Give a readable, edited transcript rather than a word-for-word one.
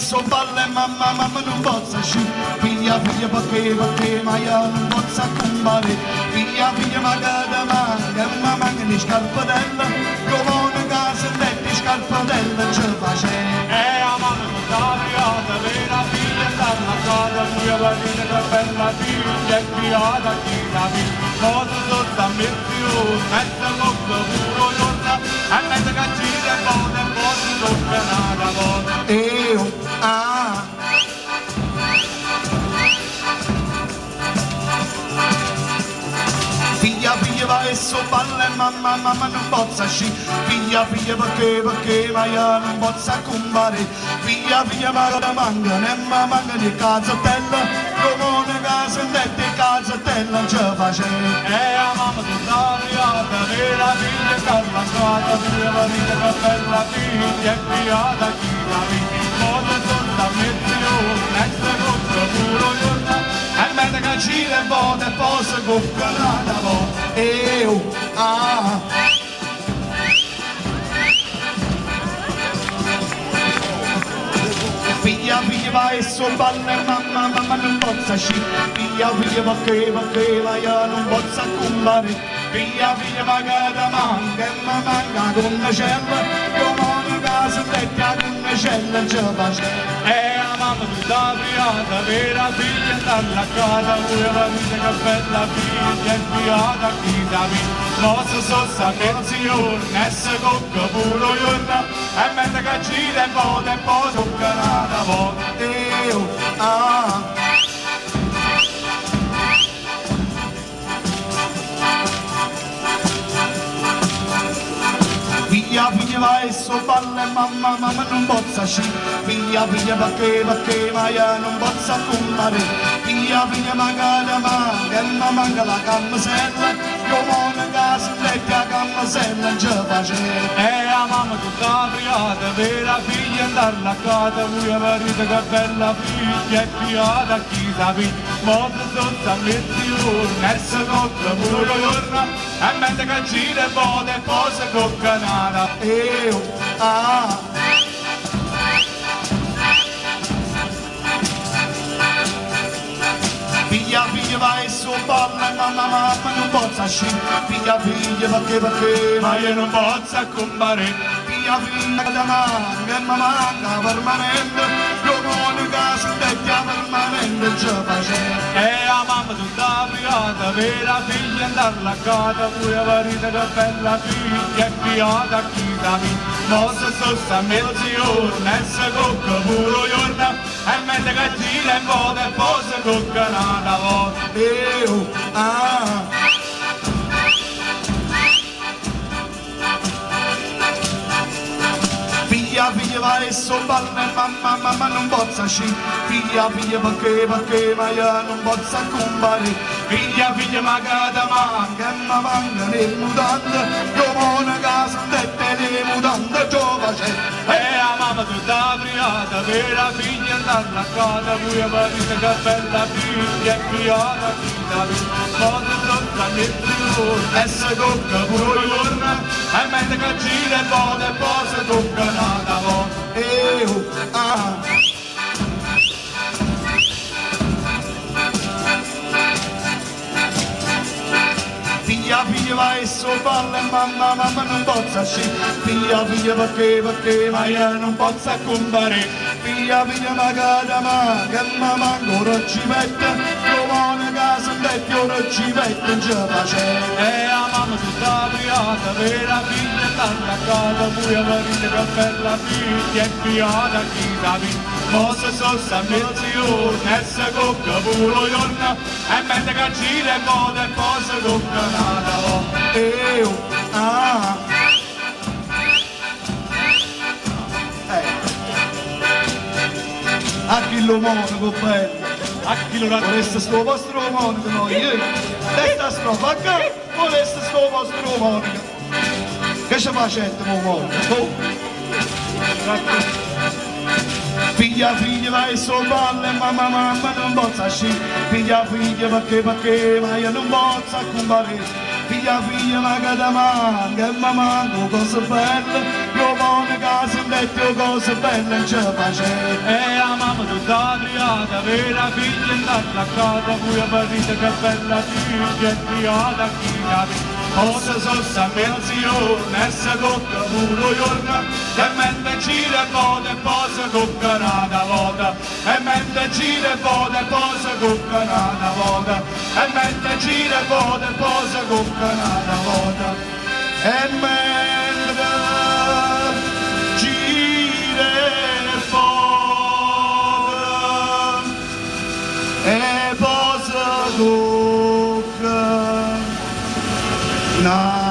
so balle mamma non posso sci figlia perché ma io non posso combare figlia magada mamma di scarpadella come casa di scarpadella ce face a mamma tutta briata vera figlia dalla casa mia valina che bella figlia e piata chi la vita cosa sotto a mezz'ora mezza bocca puro giorno e mezza caccina e posso toccare una volta Figlia va e so balle mamma non posso sci figlia perché ma io non posso combare figlia ma la manca di casatella come casa di casatella non ce face a mamma tutta briata vera figlia dalla casa mia valina che bella figlia e piata chi la vita cosa sotto a mezz'ora mezza bocca puro giorno e mezza caccina e posso coccare una volta Figlia va e so balle mamma non posso sci figlia perché ma io non posso combare figlia magada manca e ma manca con una cella come una casa vecchia con una cella ce face a mamma tutta briata vera figlia dalla casa mia valina che bella figlia e piata chi la vita mossa sossa mezz'ora e se cocca puro giorno e mezza caccina e poi toccare una volta Figlia va e so balle mamma non posso sci figlia perché ma io non posso combare figlia magada manca e ma manca la cammasella come una casa vecchia cammasella non ce face a mamma tutta briata vera figlia dalla casa mia marito che bella figlia e piata chi la vita mossa sotto a mezz'ora e se cocca pure giorno e mezza caccina e posso coccanata Figlia va e so balle mamma non posso sci figlia perché ma io non posso combare figlia da manca e ma manca permanente come una casa vecchia permanente ce face a mamma tutta briata vera figlia dalla casa mia marito che bella figlia e piata chi la vita mossa sossa a mezz'ora e se cocca puro giorno e mezza caccina e posso coccare una volta Figlia va e so balle mamma non posso sci figlia perché ma io non posso combare figlia magada manca e ma manca le mutande come una casa dette le mutande giovane a mamma tutta briata vera figlia dalla casa mia marito che bella figlia e piata chi la vita mossa sotto a mezz'ora e se cocca pure giorno e mezza caccina e posso toccare una volta Figlia va e so balle mamma non posso sci figlia perché ma io non posso combare figlia magada manca e ma manca ora ci mette come una casa vecchia ora ci mette non ce face a mamma tutta briata vera figlia dalla casa mia marito che bella figlia e piata chi la vita mossa sossa a mezz'ora e se cocca pure giorno e mezza caccina e posso coccare una volta a chi lo monaco bello a chi lo racconta volesse sto vostro monaco noi testa strofa che volesse sto vostro monaco che ci facete mo monaco figlia vai so balle mamma non posso sci figlia perché ma io non posso combare figlia ma che da manca e mi manco cose belle, io buone case in letto cose belle non ce facevo. E la mamma tutta adriata, vera figlia andata a casa, pure parrita che bella figlia, triata chi capi. Cosa sono sta pensione, e se cocca pure giorno, e mentre gira e vota e poi si cocca una volta, e mentre gira e vota e poi si cocca una volta, e mentre gira e vota e poi si cocca una volta, E mentre gira e vota e poi si cocca una